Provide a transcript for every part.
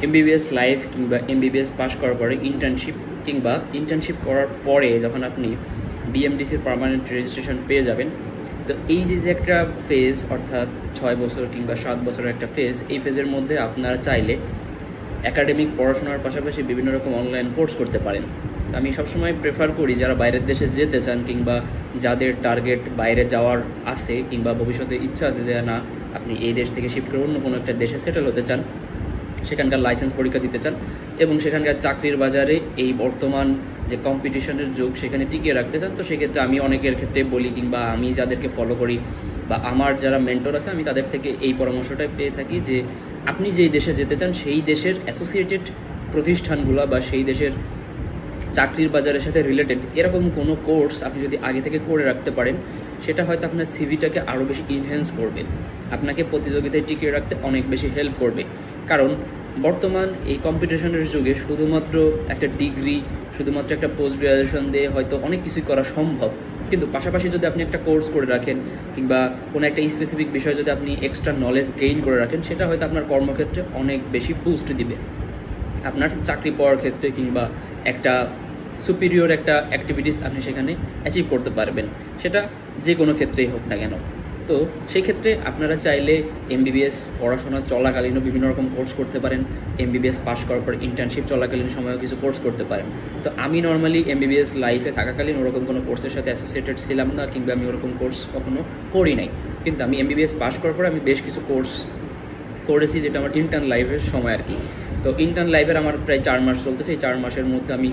MBBS life কিংবা MBBS pass করার পরে ইন্টার্নশিপ কিংবা ইন্টার্নশিপ করার পরে যখন আপনি বিএমডিসির পার্মানেন্ট রেজিস্ট্রেশন পেয়ে যাবেন, তো এই যে একটা ফেজ অর্থাৎ 6 বছর কিংবা 7 বছরের একটা ফেজ, এই ফেজের মধ্যে আপনারা চাইলে একাডেমিক পড়াশোনার পাশাপাশি বিভিন্ন রকম অনলাইন কোর্স করতে পারেন। আমি সবসময় প্রেফার করি যারা বাইরের দেশে যেতে চান কিংবা যাদের টার্গেট বাইরে যাওয়ার আছে কিংবা ভবিষ্যতে ইচ্ছা আছে যে না আপনি এই দেশ থেকে শিফট করে অন্য কোনো একটা দেশে সেটেল হতে চান, সেখানকার লাইসেন্স পরীক্ষা দিতে চান এবং সেখানকার চাকরির বাজারে এই বর্তমান যে কম্পিটিশনের যুগ সেখানে টিকিয়ে রাখতে চান, তো সেক্ষেত্রে আমি অনেকের ক্ষেত্রে বলি কিংবা আমি যাদেরকে ফলো করি বা আমার যারা মেন্টর আছে আমি তাদের থেকে এই পরামর্শটাই পেয়ে থাকি যে আপনি যেই দেশে যেতে চান সেই দেশের অ্যাসোসিয়েটেড প্রতিষ্ঠানগুলো বা সেই দেশের চাকরির বাজারের সাথে রিলেটেড এরকম কোনো কোর্স আপনি যদি আগে থেকে করে রাখতে পারেন, সেটা হয়তো আপনার সিভিটাকে আরও বেশি ইনহ্যান্স করবে, আপনাকে প্রতিযোগিতায় টিকিয়ে রাখতে অনেক বেশি হেল্প করবে। কারণ বর্তমান এই কম্পিটিশনের যুগে শুধুমাত্র একটা ডিগ্রি, শুধুমাত্র একটা পোস্ট গ্রাজুয়েশন দিয়ে হয়তো অনেক কিছুই করা সম্ভব, কিন্তু পাশাপাশি যদি আপনি একটা কোর্স করে রাখেন কিংবা কোনো একটা স্পেসিফিক বিষয়ে যদি আপনি এক্সট্রা নলেজ গেইন করে রাখেন, সেটা হয়তো আপনার কর্মক্ষেত্রে অনেক বেশি বুস্ট দিবে, আপনার চাকরি পাওয়ার ক্ষেত্রে কিংবা একটা সুপিরিয়র একটা অ্যাক্টিভিটিস আপনি সেখানে অ্যাচিভ করতে পারবেন, সেটা যে কোনো ক্ষেত্রেই হোক না কেন। তো সেই ক্ষেত্রে আপনারা চাইলে এমবিবিএস পড়াশোনা চলাকালীনও বিভিন্ন রকম কোর্স করতে পারেন, এমবিবিএস পাস করার পর ইন্টার্নশিপ চলাকালীন সময়েও কিছু কোর্স করতে পারেন। তো আমি নর্মালি এমবিবিএস লাইফে থাকাকালীন ওরকম কোনো কোর্সের সাথে অ্যাসোসিয়েটেড ছিলাম না কিংবা আমি ওরকম কোর্স কখনো করি নাই, কিন্তু আমি এমবিবিএস পাস করার পর আমি বেশ কিছু কোর্স করেছি যেটা আমার ইন্টার্ন লাইফের সময় আর কি। তো ইন্টার্ন লাইফের আমার প্রায় 4 মাস চলতেছে, এই 4 মাসের মধ্যে আমি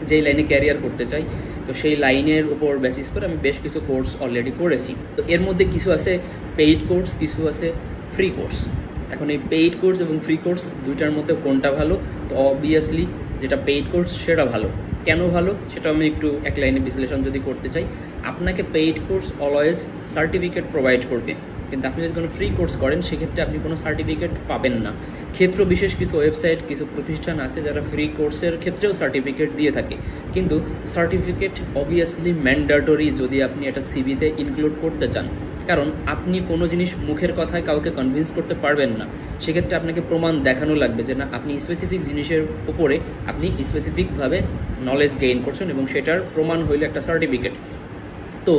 যেই লাইনে ক্যারিয়ার করতে চাই তো সেই লাইনের উপর বেসিস করে আমি বেশ কিছু কোর্স অলরেডি করেছি। তো এর মধ্যে কিছু আছে পেইড কোর্স, কিছু আছে ফ্রি কোর্স। এখন এই পেইড কোর্স এবং ফ্রি কোর্স দুইটার মধ্যে কোনটা ভালো? তো অবভিয়াসলি যেটা পেইড কোর্স সেটা ভালো। কেন ভালো সেটা আমি একটু এক লাইনে বিশ্লেষণ যদি করতে চাই, আপনাকে paid course always certificate provide করবে, কিন্তু আপনি যদি কোনো ফ্রি কোর্স করেন সেক্ষেত্রে আপনি কোনো সার্টিফিকেট পাবেন না। ক্ষেত্র বিশেষ কিছু ওয়েবসাইট, কিছু প্রতিষ্ঠান আছে যারা ফ্রি কোর্সের ক্ষেত্রেও সার্টিফিকেট দিয়ে থাকে, কিন্তু সার্টিফিকেট অবভিয়াসলি ম্যান্ডেটরি যদি আপনি এটা সিভিতে ইনক্লুড করতে চান, কারণ আপনি কোনো জিনিস মুখের কথায় কাউকে কনভিন্স করতে পারবেন না, সেক্ষেত্রে আপনাকে প্রমাণ দেখানো লাগবে যে না আপনি স্পেসিফিক জিনিসের উপরে আপনি স্পেসিফিকভাবে নলেজ গেইন করছেন এবং সেটার প্রমাণ হইলে একটা সার্টিফিকেট। তো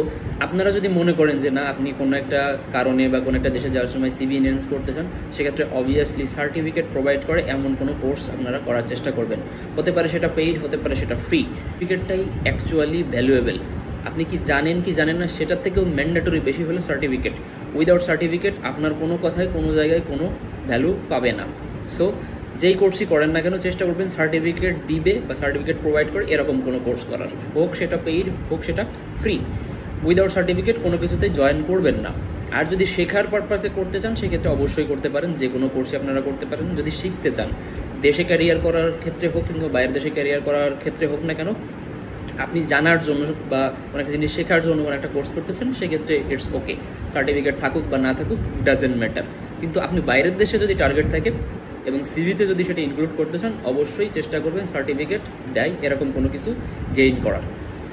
আপনারা যদি মনে করেন যে না আপনি কোনো একটা কারণে বা কোনো একটা দেশে যাওয়ার সময় সিভি এনহ্যান্স করতে চান, সেক্ষেত্রে অবভিয়াসলি সার্টিফিকেট প্রোভাইড করে এমন কোনো কোর্স আপনারা করার চেষ্টা করবেন। হতে পারে সেটা পেইড, হতে পারে সেটা ফ্রি। সার্টিফিকেটটাই actually valuable. আপনি কি জানেন কি জানেন না সেটার থেকেও ম্যান্ডেটরি বেশি হলো সার্টিফিকেট। উইদাউট সার্টিফিকেট আপনার কোনো কথায় কোনো জায়গায় কোনো ভ্যালু পাবে না। সো যেই কোর্সই করেন না কেন চেষ্টা করবেন সার্টিফিকেট দিবে বা সার্টিফিকেট প্রোভাইড করে এরকম কোনো কোর্স করার, হোক সেটা পেইড হোক সেটা ফ্রি। উইদাউট সার্টিফিকেট কোনো কিছুতে জয়েন করবেন না। আর যদি শেখার পারপাসে করতে চান সেক্ষেত্রে অবশ্যই করতে পারেন, যে কোনো কোর্সে আপনারা করতে পারেন। যদি শিখতে চান, দেশে ক্যারিয়ার করার ক্ষেত্রে হোক কিংবা বাইরের দেশে ক্যারিয়ার করার ক্ষেত্রে হোক না কেন, আপনি জানার জন্য বা কোনো একটা জিনিস শেখার জন্য কোনো একটা কোর্স করতেছেন, সেক্ষেত্রে ইটস ওকে, সার্টিফিকেট থাকুক বা না থাকুক ডাজেন্ট ম্যাটার। কিন্তু আপনি বাইরের দেশে যদি টার্গেট থাকে এবং সিভিতে যদি সেটা ইনক্লুড করতে চান, অবশ্যই চেষ্টা করবেন সার্টিফিকেট দেয় এরকম কোনো কিছু গেইন করার।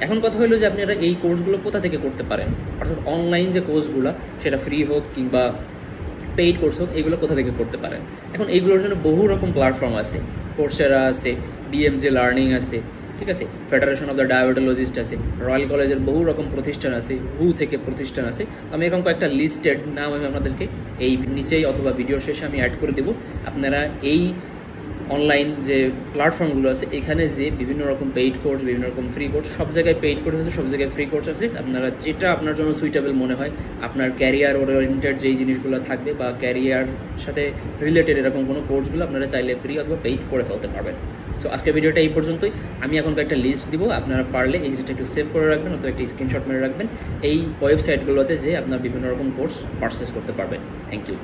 এখন কথা হলো যে আপনারা এই কোর্সগুলো কোথা থেকে করতে পারেন, অর্থাৎ অনলাইন যে কোর্সগুলো সেটা ফ্রি হোক কিংবা পেইড কোর্স হোক, এগুলো কোথা থেকে করতে পারেন। এখন এইগুলোর জন্য বহু রকম প্ল্যাটফর্ম আছে, কোর্সেরা আছে, বিএমজে লার্নিং আছে, ঠিক আছে, ফেডারেশন অফ দ্য ডায়াবেটোলজিস্ট আছে, রয়্যাল কলেজের বহু রকম প্রতিষ্ঠান আছে, হু থেকে প্রতিষ্ঠান আছে। তো আমি এরকম কয়েকটা লিস্টেড নাম আমি আপনাদেরকে এই নিচেই অথবা ভিডিওর শেষে আমি অ্যাড করে দেবো। আপনারা এই অনলাইন যে প্ল্যাটফর্মগুলো আছে এখানে যে বিভিন্ন রকম পেইড কোর্স, বিভিন্ন রকম ফ্রি কোর্স, সব জায়গায় পেইড কোর্স আছে, সব জায়গায় ফ্রি কোর্স আছে। আপনারা যেটা আপনার জন্য সুইটেবল মনে হয়, আপনার ক্যারিয়ার ওরিয়েন্টেড যেই জিনিসগুলো থাকবে বা ক্যারিয়ার সাথে রিলেটেড এরকম কোনো কোর্সগুলো আপনারা চাইলে ফ্রি অথবা পেইড করে ফেলতে পারবেন। সো আজকের ভিডিওটা এই পর্যন্তই। আমি এখন একটা লিস্ট দিব, আপনারা পারলে এই জিনিসটা একটু সেভ করে রাখবেন অথবা একটা স্ক্রিনশট মেরে রাখবেন, এই ওয়েবসাইটগুলোতে যে আপনার বিভিন্ন রকম কোর্স পারচেস করতে পারবেন। Thank you.